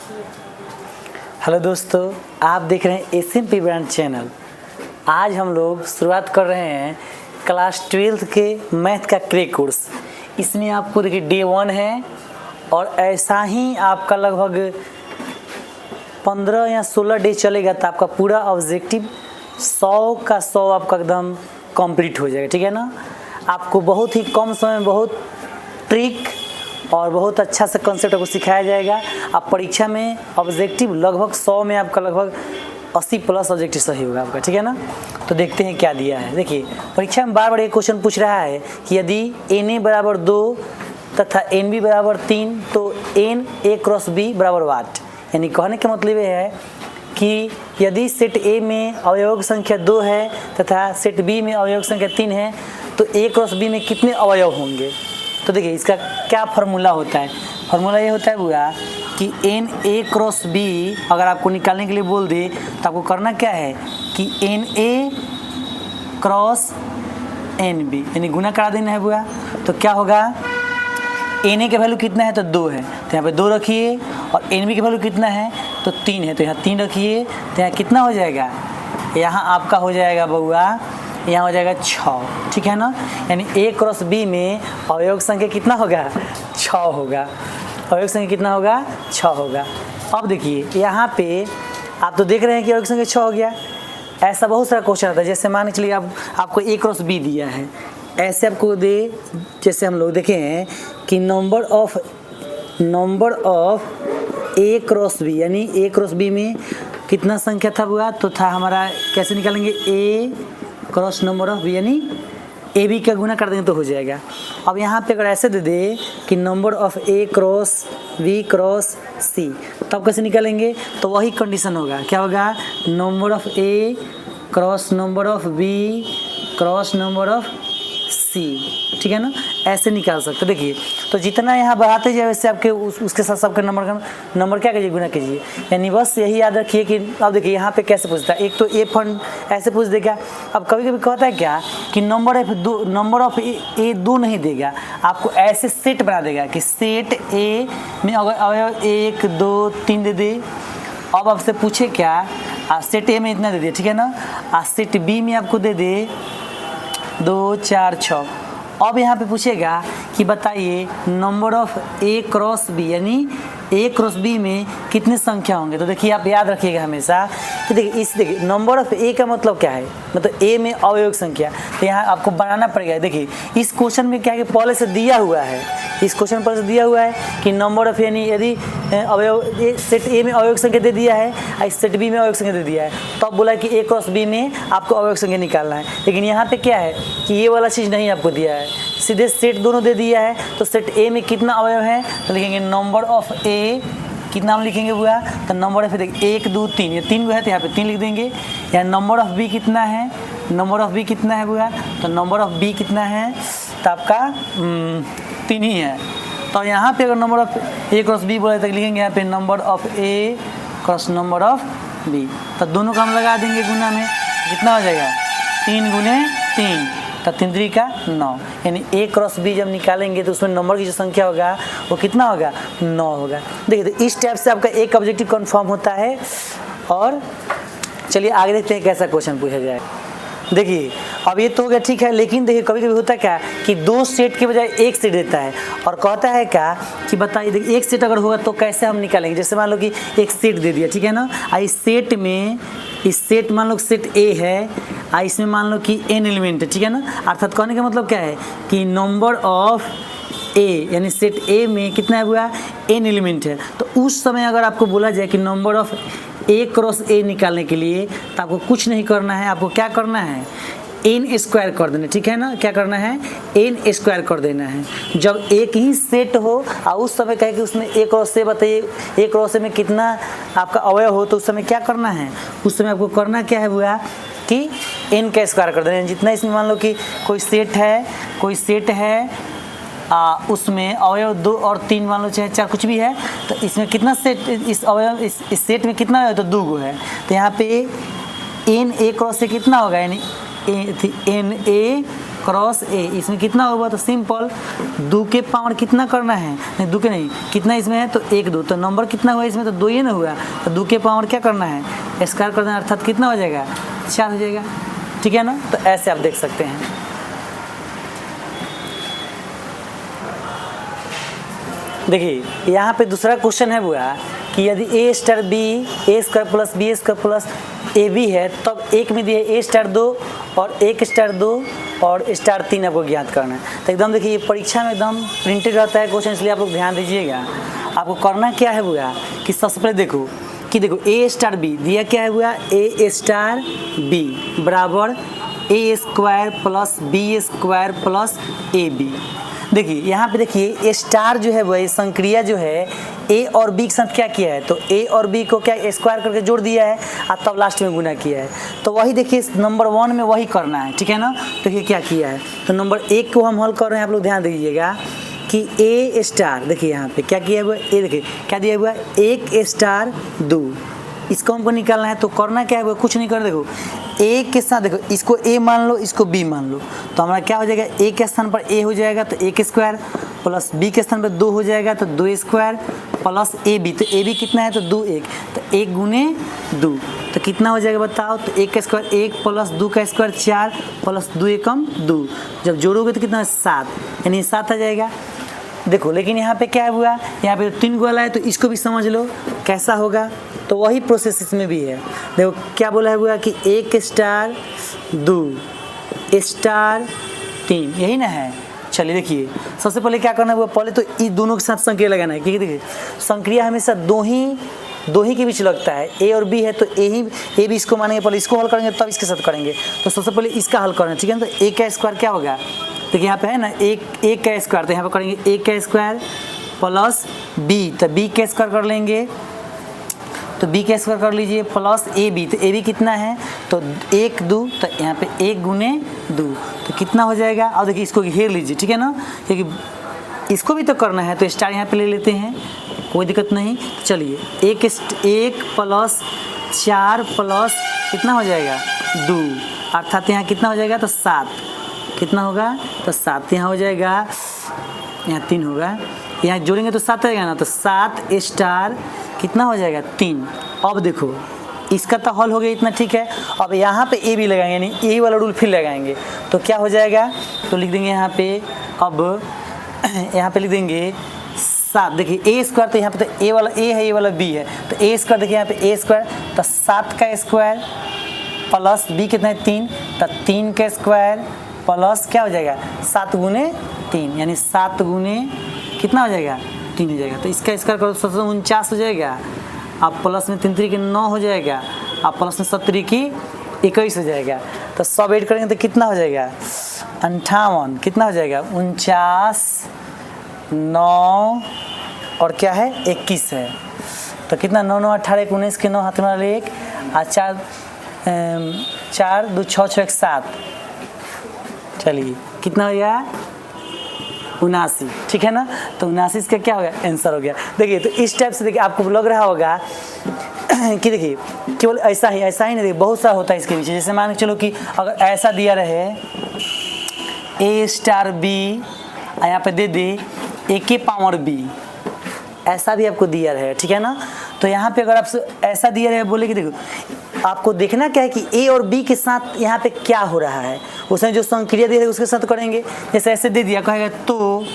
Hello दोस्तों, आप देख रहे हैं SMP ब्रांड चैनल। आज हम लोग शुरुआत कर रहे हैं क्लास 12th के मैथ का क्रैक कोर्स। इसमें आपको देखिए डे 1 है और ऐसा ही आपका लगभग 15 या 16 डे चलेगा तो आपका पूरा ऑब्जेक्टिव 100 का 100 आपका एकदम कंप्लीट हो जाएगा। ठीक है ना। आपको बहुत ही कम समय में बहुत ट्रिक और बहुत अच्छा सा कंसेप्ट आपको सिखाया जाएगा। आप परीक्षा में ऑब्जेक्टिव लगभग 100 में आपका लगभग 80 प्लस ऑब्जेक्टिव सही होगा आपका। ठीक है ना। तो देखते हैं क्या दिया है। देखिए परीक्षा में बार बार एक क्वेश्चन पूछ रहा है कि यदि Na बराबर 2 तथा NB बराबर 3 तो Na क्रॉस B बराबर वाट। यानी कहने का मतलब ये है कि यदि सेट A में अवयव संख्या 2 है तथा सेट B में अवयव संख्या 3 है तो A क्रॉस B में कितने अवयव होंगे। तो देखिए इसका क्या फार्मूला होता है। फार्मूला ये होता है बुआ कि Na क्रॉस B अगर आपको निकालने के लिए बोल दे तो आपको करना क्या है कि Na क्रॉस NB यानी गुना करा देना है बुआ। तो क्या होगा, Na का वैल्यू कितना है तो 2 है तो यहाँ पे 2 रखिए और NB का वैल्यू कितना है तो 3 है तो यहाँ 3 रखिए। तो यहाँ कितना हो जाएगा, यहाँ आपका हो जाएगा बउआ, यहाँ हो जाएगा 6। ठीक है ना। यानी A क्रॉस B में अवयव संख्या कितना होगा 6 होगा। अवयव संख्या कितना होगा 6 होगा। अब देखिए यहाँ पे आप तो देख रहे हैं कि अवयव संख्या 6 हो गया। ऐसा बहुत सारा क्वेश्चन आता है। जैसे मान के चलिए आपको A क्रॉस B दिया है, ऐसे आपको दे, जैसे हम लोग देखे हैं कि number of A cross B यानी A क्रॉस B में कितना संख्या था हुआ तो था हमारा, कैसे निकालेंगे A cross number of B यानी AB का गुना कर देंगे तो हो जाएगा। अब यहाँ पे अगर ऐसे दे दे कि number of A cross B cross C तब कैसे निकालेंगे, तो वही कंडीशन होगा। क्या होगा, number of A cross number of B cross number of C। ठीक है ना, ऐसे निकाल सकते। देखिए तो जितना यहाँ बढ़ाते जाए वैसे आपके उसके साथ सबके नंबर क्या कीजिए, गुना कीजिए। यानी बस यही याद रखिए कि अब देखिए यहाँ पे कैसे पूछता है। एक तो A फंड ऐसे पूछ देगा। अब कभी कभी कहता है क्या कि नंबर ऑफ A 2 नहीं देगा, आपको ऐसे सेट बना देगा कि सेट A में अगर 1 2 3 दे दे। अब आपसे पूछे क्या, सेट A में इतना दे दे। ठीक है ना। सेट B में आपको दे दे 2 4 6। अब यहाँ पे पूछेगा कि बताइए number of A cross B यानी A क्रॉस B में कितने संख्या होंगे। तो देखिए आप याद रखिएगा हमेशा कि देखिए नंबर ऑफ A का मतलब क्या है, मतलब A में अवयव संख्या। तो यहाँ आपको बनाना पड़ेगा। देखिए इस क्वेश्चन में क्या है कि पहले से दिया हुआ है, इस क्वेश्चन पर से दिया हुआ है कि नंबर ऑफ यानी यदि अवयव सेट A में अवयव संख्या दे दिया है और सेट B में अवयव संख्या दे दिया है तो अब बोला कि A क्रॉस B में आपको अवयव संख्या निकालना है। लेकिन यहाँ पे क्या है कि ये वाला चीज़ नहीं आपको दिया है, सीधे सेट दोनों दे दिया है। तो सेट A में कितना अवयव है तो लिखेंगे नंबर ऑफ A कितना हम लिखेंगे हुआ, तो नंबर ऑफ 1 2 3 ये 3 है तो यहाँ पे 3 लिख देंगे। या नंबर ऑफ B कितना है, नंबर ऑफ B कितना है हुआ, तो नंबर ऑफ B कितना है तो आपका 3 ही है। तो यहाँ पे अगर number of A cross B बोले तो लिखेंगे यहाँ पे number of A cross number of B। तो दोनों का हम लगा देंगे गुना में, कितना हो जाएगा 3 गुने 3 तो 3 3 का 9। यानी A क्रॉस B जब निकालेंगे तो उसमें नंबर की जो संख्या होगा वो कितना होगा 9 होगा। देखिए तो इस टाइप से आपका एक ऑब्जेक्टिव कन्फर्म होता है। और चलिए आगे देखते हैं कैसा क्वेश्चन पूछा जाए। देखिए अब ये तो हो गया ठीक है, लेकिन देखिए कभी कभी होता है क्या कि 2 सेट के बजाय 1 सेट देता है और कहता है क्या कि बताइए देखिए 1 सेट अगर होगा तो कैसे हम निकालेंगे। जैसे मान लो कि एक सेट दे दिया, ठीक है ना। इस सेट में इस सेट मान लो सेट A है, इसमें मान लो कि n एलिमेंट है। ठीक है ना। अर्थात कहने का मतलब क्या है कि नंबर ऑफ A यानी सेट A में कितना है हुआ n एलिमेंट है। तो उस समय अगर आपको बोला जाए कि number of A cross A निकालने के लिए तो आपको कुछ नहीं करना है, आपको क्या करना है n स्क्वायर कर देना। ठीक है ना। क्या करना है n स्क्वायर कर देना है। जब एक ही सेट हो और उस समय कहे कि उसमें A क्रॉस A बताइए A क्रॉस A में कितना आपका अवयव हो तो उस समय क्या करना है, उस समय आपको करना क्या है हुआ कि n का स्क्वायर कर देना है। जितना इसमें मान लो कि कोई सेट है उसमें अवयव 2 और 3 मान लो चाहे 4 कुछ भी है तो इसमें कितना सेट, इस अवयव इस सेट में कितना है तो 2 गो है। तो यहाँ पे n A क्रॉस A कितना होगा यानी n A क्रॉस ए, इसमें कितना होगा तो सिंपल 2 के पावर कितना करना है, नहीं 2 के नहीं, कितना इसमें है तो 1 2, तो नंबर कितना हुआ इसमें तो 2 ही ना हुआ, तो 2 के पावर क्या करना है स्क्वायर करना है, अर्थात कितना हो जाएगा 4 हो जाएगा, ठीक है ना। तो ऐसे आप देख सकते हैं। देखिए यहाँ पे दूसरा क्वेश्चन है बुआ कि यदि a star b a square plus b square plus a b है तब एक में दिए ए स्टार 2 और एक स्टार 2 और स्टार 3 आपको ज्ञात करना है। तो एकदम देखिए परीक्षा में एकदम प्रिंटेड रहता है क्वेश्चन, इसलिए आप लोग ध्यान दीजिएगा। आपको करना क्या है बुआ कि सबसे पहले देखो कि देखो ए स्टार बी दिया क्या है बुआ, ए स्टार बी बराबर a square plus b square plus a b. देखिए यहाँ पे देखिए स्टार जो है वह संक्रिया जो है ए और बी के साथ क्या किया है, तो ए और बी को क्या स्क्वायर करके जोड़ दिया है और तब लास्ट में गुना किया है। तो वही देखिए नंबर 1 में वही करना है, ठीक है ना। तो ये क्या किया है, तो नंबर 1 को हम हल कर रहे हैं, आप लोग ध्यान दीजिएगा कि ए स्टार देखिए यहाँ पे क्या किया हुआ है, ए देखिए क्या दिया हुआ है 1 स्टार 2, इसको हमको निकालना है। तो करना क्या है, कुछ नहीं कर, देखो ए के साथ देखो इसको ए मान लो इसको बी मान लो, तो हमारा क्या हो जाएगा ए के स्थान पर ए हो जाएगा तो 1 स्क्वायर प्लस बी के स्थान पर 2 हो जाएगा तो 2 स्क्वायर प्लस ए बी, तो ए बी कितना है तो 2 1, तो 1 गुने 2 तो कितना हो जाएगा बताओ, तो 1 का स्क्वायर 1 प्लस 2 का स्क्वायर 4 प्लस 2 एकम 2, जब जोड़ोगे तो कितना 7, यानी 7 आ जाएगा। देखो लेकिन यहाँ पे क्या हुआ, यहाँ पे 3 गोला है तो इसको भी समझ लो कैसा होगा, तो वही प्रोसेस इसमें भी है। देखो क्या बोला हुआ कि 1 स्टार 2 स्टार 3, यही ना है। चलिए देखिए सबसे पहले क्या करना है, पहले तो इस दोनों के साथ संक्रिया लगाना है, क्योंकि देखिए संक्रिया हमेशा दो ही के बीच लगता है, ए और बी है तो ए बी इसको मानेंगे, पहले इसको हल करेंगे तब इसके साथ करेंगे। तो सबसे पहले इसका हल करना है, ठीक है ना। तो ए का स्क्वायर क्या होगा, देखिए यहाँ पे है ना एक का स्क्वायर, तो यहाँ पे करेंगे 1 का स्क्वायर प्लस बी, तो बी का स्क्वायर कर लेंगे, तो बी का स्क्वायर कर लीजिए प्लस ए बी, तो ए बी कितना है तो 1 2, तो यहाँ पे 1 गुने 2 तो कितना हो जाएगा। और देखिए इसको घेर लीजिए, ठीक है ना, क्योंकि इसको भी तो करना है, तो स्टार यहाँ पे ले लेते हैं, कोई दिक्कत नहीं। तो चलिए 1 प्लस 4 प्लस कितना हो जाएगा 2, अर्थात यहाँ कितना हो जाएगा तो 7, कितना होगा तो 7 यहाँ हो जाएगा, यहाँ 3 होगा, यहाँ जोड़ेंगे तो 7 आएगा ना, तो 7 स्टार कितना हो जाएगा 3। अब देखो इसका तो हल हो गया इतना, ठीक है। अब यहाँ पे ए भी लगाएंगे, यानी यही वाला रूल फिर लगाएंगे, तो क्या हो जाएगा, तो लिख देंगे यहाँ पे, अब यहाँ पे लिख देंगे 7, देखिए ए स्क्वायर, तो यहाँ पे तो ए वाला ए है, ए वाला बी है, तो ए स्क्वायर देखिए यहाँ पे ए स्क्वायर, तो 7 का स्क्वायर प्लस बी कितना है 3, तो 3 का स्क्वायर प्लस क्या हो जाएगा 7 गुने 3, यानी 7 गुने कितना हो जाएगा 3 हो जाएगा। तो इसका स्क्वायर करो 49 हो जाएगा, अब प्लस में 3 3 के 9 हो जाएगा, अब प्लस में 7 की 21 हो जाएगा, तो सब ऐड करेंगे तो कितना हो जाएगा 58, कितना हो जाएगा 49 9 और क्या है 21 है, तो कितना 9 9 18 19 के 9 हाथ में वाले 1 और 4 2 6 6 7, चलिए कितना हो गया 79, ठीक है ना। तो 79 का क्या हो गया आंसर हो गया। देखिए तो इस टाइप से देखिए आपको लग रहा होगा कि देखिए केवल ऐसा ही नहीं, देखिए बहुत सा होता है इसके पीछे। जैसे मान के चलो कि अगर ऐसा दिया रहे ए स्टार बी, यहाँ पे दे दे ए के पावर बी, ऐसा भी आपको दिया रहे, ठीक है ना। तो यहाँ पे अगर आप ऐसा दिया रहे बोले कि देखो आपको देखना क्या है कि ए और बी के साथ यहाँ पे क्या हो रहा है, उसने जो संक्रिया दी है उसके साथ करेंगे। जैसे ऐसे दे दिया कहेगा तो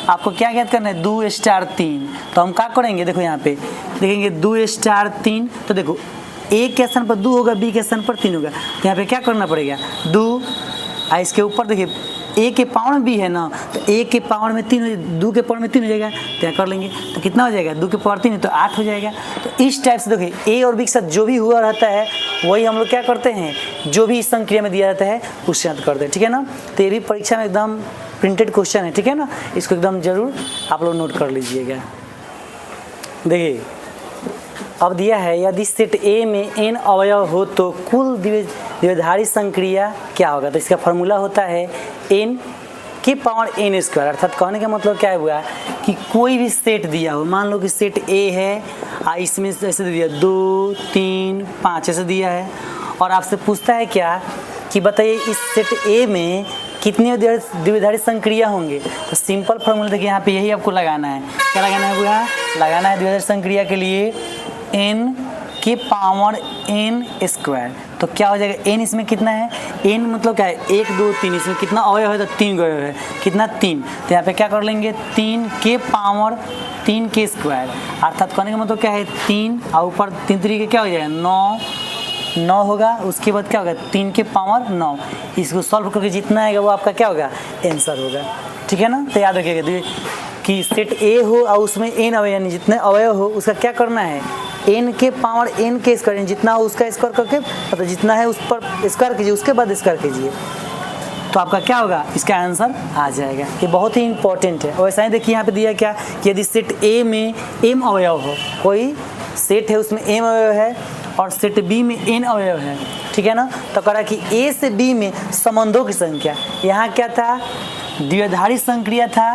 आपको क्या ज्ञात करना है 2 स्टार 3, तो हम क्या करेंगे देखो यहाँ पे देखेंगे 2 स्टार 3, तो देखो ए के स्थान पर 2 होगा, बी के स्थान पर 3 होगा, तो यहाँ पे क्या करना पड़ेगा 2, इसके ऊपर देखिए ए के पावर में बी है ना, तो ए के पावर में 3 हो, 2 के पावर में 3 हो जाएगा, तो यहाँ कर लेंगे तो कितना हो जाएगा 2 के पावर 3 है तो 8 हो जाएगा। तो इस टाइप से देखिए ए और बी के साथ जो भी हुआ रहता है वही हम लोग क्या करते हैं, जो भी इस संक्रिया में दिया जाता है उससे याद करते हैं, ठीक है ना। तो ये भी परीक्षा में एकदम प्रिंटेड क्वेश्चन है, ठीक है ना, इसको एकदम जरूर आप लोग नोट कर लीजिएगा। देखिए अब दिया है यदि सेट ए में n अवयव हो तो कुल द्विधारी संक्रिया क्या होगा। तो इसका फॉर्मूला होता है n की पावर n स्क्वायर, अर्थात कहने का मतलब क्या हुआ कि कोई भी सेट दिया हो, मान लो कि सेट ए है इसमें ऐसे दे दिया 2 3 5 ऐसे दिया है, और आपसे पूछता है क्या कि बताइए इस सेट ए में कितनी द्विआधारी संक्रिया होंगे। तो सिंपल फॉर्मूला देखिए यहाँ पे यही आपको लगाना है। क्या लगाना है भैया? लगाना है द्विआधारी संक्रिया के लिए n के पावर n स्क्वायर। तो क्या हो जाएगा? n इसमें कितना है? n मतलब क्या है? 1 2 3, इसमें कितना अवयव है? तो 3 अवयव है। कितना? 3। तो यहाँ पे क्या कर लेंगे? 3 के पावर 3 के स्क्वायर, अर्थात कहने का मतलब क्या है? 3 और ऊपर 3 तरीके क्या हो जाएगा? 9 होगा। उसके बाद क्या होगा? 3 के पावर 9। इसको सॉल्व करके जितना आएगा वो आपका क्या होगा? आंसर होगा। ठीक है ना? तो याद रखिएगा कि सेट ए हो और उसमें n अवयव यानी जितने अवयव हो उसका क्या करना है? n के पावर n के स्क्वायर, जितना हो उसका स्क्वायर करके मतलब जितना है उस पर स्क्वायर कीजिए, उसके बाद स्क्वायर कीजिए, तो आपका क्या होगा? इसका आंसर आ जाएगा। ये बहुत ही इंपॉर्टेंट है। और ऐसा ही देखिए यहाँ पे दिया क्या कि यदि सेट ए में m अवयव हो, कोई सेट है उसमें m अवयव है और सेट बी में n अवयव है, ठीक है ना? तो कह रहा कि a से b में संबंधों की संख्या, यहाँ क्या था? द्विआधारी संक्रिया था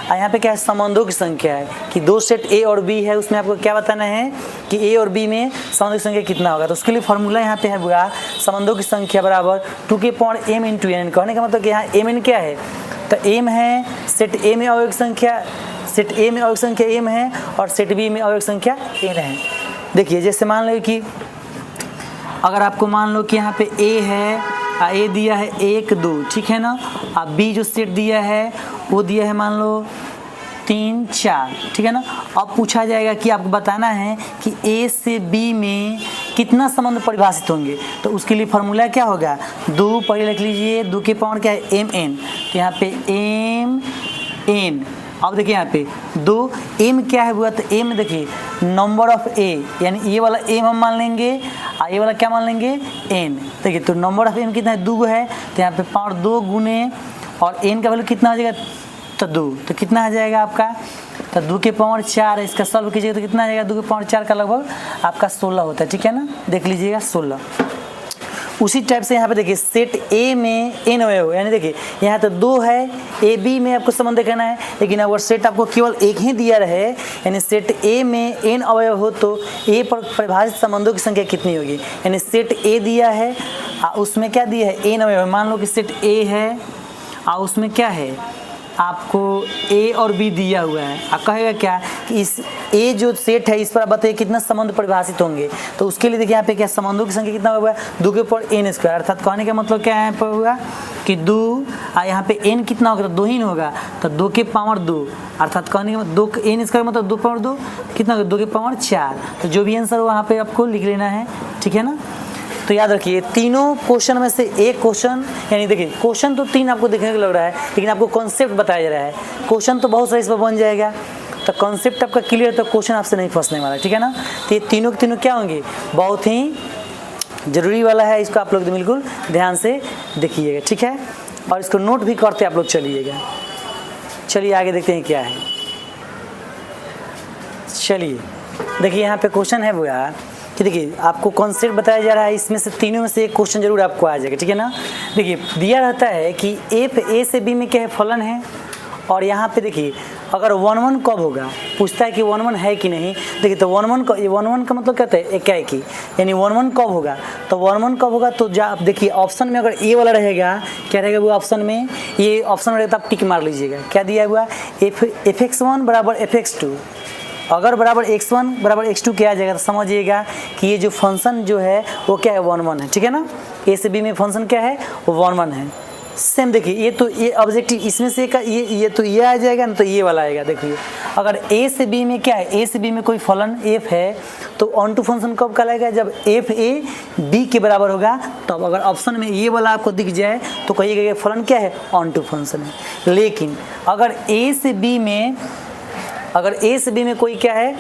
और यहाँ पे क्या है? संबंधों की संख्या है कि दो सेट ए और बी है, उसमें आपको क्या बताना है कि ए और बी में संबंधों की संख्या कितना होगा। तो उसके लिए फॉर्मूला यहाँ पे है बुआ, संबंधों की संख्या बराबर 2 के पावर m इंटू n। कहने का मतलब कि यहाँ m n क्या है? तो m है सेट ए में अवयव संख्या, सेट ए में अवयव संख्या m है और सेट बी में अवयव संख्या n है। देखिए जैसे मान लो कि अगर आपको मान लो कि यहाँ पे a है, ए दिया है 1 2, ठीक है ना? अब बी जो सेट दिया है वो दिया है मान लो 3 4, ठीक है ना? अब पूछा जाएगा कि आपको बताना है कि ए से बी में कितना संबंध परिभाषित होंगे। तो उसके लिए फॉर्मूला क्या होगा? 2 पहले लिख लीजिए, 2 के पावर क्या है? m n। तो यहाँ पे m n। अब देखिए यहाँ पे 2 m क्या है हुआ? तो m देखिए नंबर ऑफ a, यानी ये वाला m हम मान लेंगे और ये वाला क्या मान लेंगे? n। देखिए तो नंबर ऑफ m कितना है? 2 है। तो यहाँ पे पावर 2 गुने और n का वैल्यू कितना हो जाएगा? तो 2। तो कितना आ जाएगा आपका? तो 2 के पावर 4 है। इसका सॉल्व कीजिएगा तो कितना आ जाएगा? 2 के पावर 4 का लगभग आपका 16 होता है, ठीक है ना? देख लीजिएगा 16। उसी टाइप से यहाँ पे देखिए सेट ए में n अवयव, यानी देखिए यहाँ तो 2 है, ए बी में आपको संबंध देखना है, लेकिन अगर सेट आपको केवल एक ही दिया रहे यानी सेट ए में n अवयव हो तो ए पर परिभाषित संबंधों की संख्या कितनी होगी? यानी सेट ए दिया है उसमें क्या दिया है? n अवयव। मान लो कि सेट ए है और उसमें क्या है? आपको ए और बी दिया हुआ है। आप कहेगा क्या कि इस ए जो सेट है इस पर आप बताइए कितना संबंध परिभाषित होंगे। तो उसके लिए देखिए यहाँ पे क्या संबंधों की संख्या कितना हुआ है? 2 के पावर n स्क्वायर, अर्थात कहने का मतलब क्या है पर हुआ कि 2 और यहाँ पे n कितना होगा? तो 2 ही होगा। तो 2 के पावर 2, अर्थात कहने का मतलब 2 n स्क्वायर मतलब 2 पावर 2 कितना होगा? 2 के पावर 4। तो जो भी आंसर हो वहाँ पे आपको लिख लेना है, ठीक है ना? तो याद रखिए तीनों क्वेश्चन में से एक क्वेश्चन, यानी देखिए क्वेश्चन तो 3 आपको देखने को लग रहा है, लेकिन आपको कॉन्सेप्ट बताया जा रहा है। क्वेश्चन तो बहुत सारे इस पर बन जाएगा, तो कॉन्सेप्ट आपका क्लियर, तो क्वेश्चन आपसे नहीं फंसने वाला, ठीक है ना? तो ये तीनों के तीनों क्या होंगे? बहुत ही जरूरी वाला है, इसको आप लोग बिल्कुल ध्यान से देखिएगा, ठीक है? और इसको नोट भी करते आप लोग चलिएगा। चलिए आगे देखते हैं क्या है। चलिए देखिए यहाँ पे क्वेश्चन है वो यार कि देखिए आपको कॉन्सेप्ट बताया जा रहा है, इसमें से तीनों में से एक क्वेश्चन जरूर आपको आ जाएगा, ठीक है ना? देखिए दिया रहता है कि एफ ए से बी में क्या है? फलन है। और यहाँ पे देखिए अगर 1 1 कब होगा, पूछता है कि 1 1 है कि नहीं। देखिए तो 1 1 का मतलब कहते हैं एकाएकी, यानी 1 1 कब होगा? तो 1 1 कब होगा? तो आप देखिए ऑप्शन में अगर ए वाला रहेगा, क्या रहेगा वो ऑप्शन में? ये ऑप्शन में रहेगा तो आप टिक मार लीजिएगा। क्या दिया हुआ? एफ एक्स 1 बराबर एफ एक्स 2। अगर बराबर x1 बराबर x2 क्या आ जाएगा? तो समझिएगा कि ये जो फंक्शन जो है वो क्या है? 1 1 है, ठीक है ना? ए से बी में फंक्शन क्या है? वो 1 1 है। सेम देखिए ये तो ये ऑब्जेक्टिव इसमें से का ये तो ये आ जाएगा ना, तो ये वाला आएगा। देखिए अगर ए से बी में क्या है? ए से बी में कोई फलन f है तो ऑन टू फंक्शन कब कहलाएगा? जब एफ ए बी के बराबर होगा। तब अगर ऑप्शन में ये वाला आपको दिख जाए तो कहिएगा ये फलन क्या है? ऑन टू फंक्शन है। लेकिन अगर ए से बी में कोई क्या है?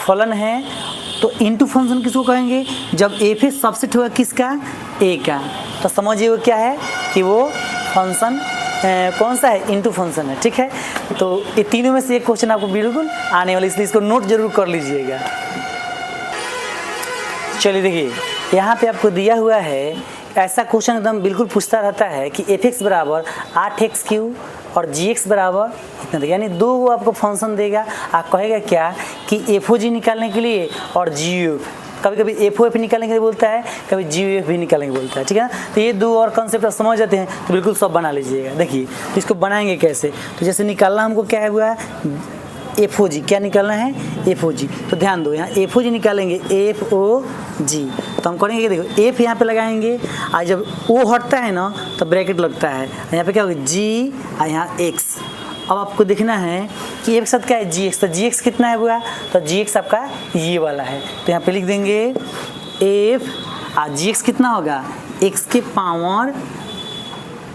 फलन है, तो इनटू फंक्शन किसको कहेंगे? जब एफ ए सबसेट होगा किसका? ए का। तो समझिए वो क्या है कि वो फंक्शन कौन सा है? इनटू फंक्शन है, ठीक है? तो ये तीनों में से एक क्वेश्चन आपको बिल्कुल आने वाला, इसलिए इसको नोट जरूर कर लीजिएगा। चलिए देखिए यहाँ पे आपको दिया हुआ है, ऐसा क्वेश्चन एकदम बिल्कुल पूछता रहता है कि एफ एक्स बराबर 8x³ और जी एक्स बराबर इतना, यानी 2 आपको फंक्शन देगा। आप कहेगा क्या कि एफ ओ जी निकालने के लिए और जी कभी कभी FOF निकालेंगे बोलता है, कभी GOF भी निकालेंगे बोलता है, ठीक है ना। तो ये दो और कॉन्सेप्ट समझ जाते हैं तो बिल्कुल सब बना लीजिएगा। देखिए तो इसको बनाएंगे कैसे, तो जैसे निकालना हमको क्या है हुआ FOG, क्या निकालना है FOG। तो ध्यान दो यहाँ FOG निकालेंगे FOG, तो हम करेंगे देखो F यहाँ पे लगाएंगे और जब O हटता है ना तो ब्रैकेट लगता है, यहाँ पे क्या होगा G और यहाँ X। अब आपको देखना है कि एक साथ क्या है GX, तो GX कितना है हुआ, तो GX आपका ये वाला है, तो यहाँ पे लिख देंगे F और GX कितना होगा x के पावर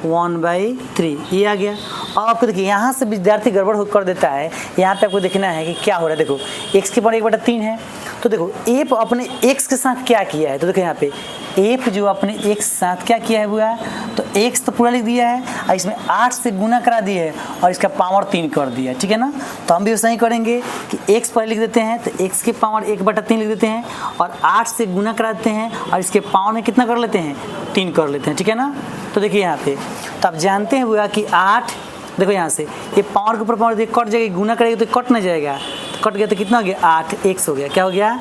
1/3, ये आ गया। अब आपको देखिए यहाँ से विद्यार्थी गड़बड़ कर देता है, यहाँ पे आपको देखना है कि क्या हो रहा है। देखो x के पावर 1/3 है, तो देखो f अपने x के साथ क्या किया है, तो देखो यहाँ पे f जो अपने x साथ क्या किया है हुआ, तो x तो पूरा लिख दिया है और इसमें 8 से गुना करा दिया है और इसका पावर 3 कर दिया है, ठीक है ना। तो हम भी वैसा ही करेंगे कि x पर लिख देते हैं, तो x के पावर 1/3 लिख देते हैं और 8 से गुना करा देते हैं और इसके पावर में कितना कर लेते हैं 3 कर लेते हैं, ठीक है ना। तो देखिए यहाँ पे तो आप जानते हैं हुआ कि 8, देखो यहाँ से ये पावर के ऊपर पावर कट जाएगी, गुना करेगी तो कट नहीं जाएगा, तो कट गया तो कितना हो गया 8x हो गया, क्या हो गया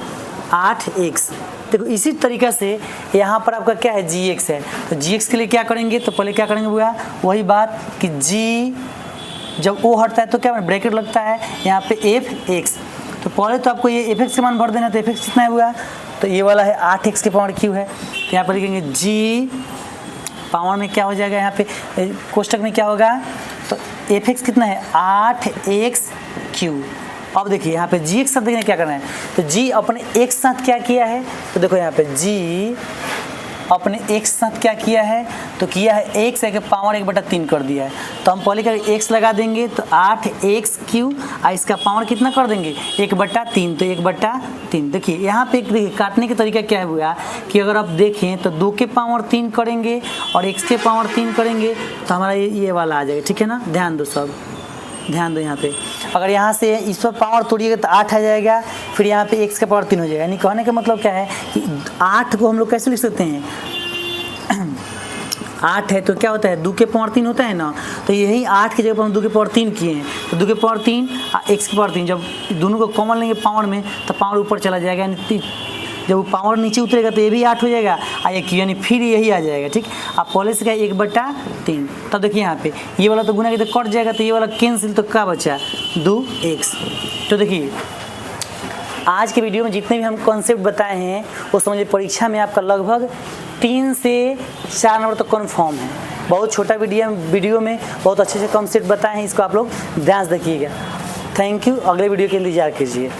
8x। देखो इसी तरीक़ा से यहाँ पर आपका क्या है GX है, तो GX के लिए क्या करेंगे, तो पहले क्या करेंगे हुआ वही बात कि G जब O हटता है तो क्या ब्रैकेट लगता है यहाँ पे FX। तो पहले तो आपको ये FX के मान भर देना, तो FX कितना है हुआ, तो ये वाला है 8x के पावर Q है, तो यहाँ पर लिखेंगे G पावर में क्या हो जाएगा, यहाँ पे कोष्टक में क्या होगा, तो FX कितना है 8xQ। अब देखिए यहाँ पे G एक साथ देखने क्या करना है, तो G अपने एक साथ क्या किया है, तो देखो यहाँ पे G अपने एक साथ क्या किया है, तो किया है x के पावर 1/3 कर दिया है। तो हम पहले कर x लगा देंगे तो 8xQ और इसका पावर कितना कर देंगे 1/3, तो 1/3। देखिए यहाँ पे देखिए काटने का तरीका क्या हुआ कि अगर आप देखें तो 2 के पावर 3 करेंगे और x के पावर 3 करेंगे तो हमारा ये वाला आ जाएगा, ठीक है ना। ध्यान दो सब, ध्यान दो यहाँ पे अगर यहाँ से इस पर पावर तोड़िएगा तो 8 आ जाएगा, फिर यहाँ पे x का पावर 3 हो जाएगा। यानी कहने का मतलब क्या है कि 8 को हम लोग कैसे लिख सकते हैं 8 है तो क्या होता है 2 के पावर 3 होता है ना, तो यही 8 की जगह पर हम 2 के पावर 3 किए हैं, तो 2 के पावर 3 और x के पावर 3 जब दोनों को कॉमन लेंगे पावर में तो पावर ऊपर चला जाएगा, यानी जब पावर नीचे उतरेगा तो ये भी 8 हो जाएगा और एक यानी फिर यही आ जाएगा, ठीक। आप पहले से क्या 1/3। तब देखिए यहाँ पे ये वाला तो गुना के तो कट जाएगा, तो ये वाला कैंसिल, तो क्या बचा 2x। तो देखिए आज के वीडियो में जितने भी हम कॉन्सेप्ट बताए हैं वो समझिए परीक्षा में आपका लगभग 3 से 4 नंबर तक कन्फर्म है। बहुत छोटा वीडियो में बहुत अच्छे से कॉन्सेप्ट बताए हैं, इसको आप लोग ध्यान से देखिएगा। थैंक यू, अगले वीडियो के लिए इंतजार कीजिए।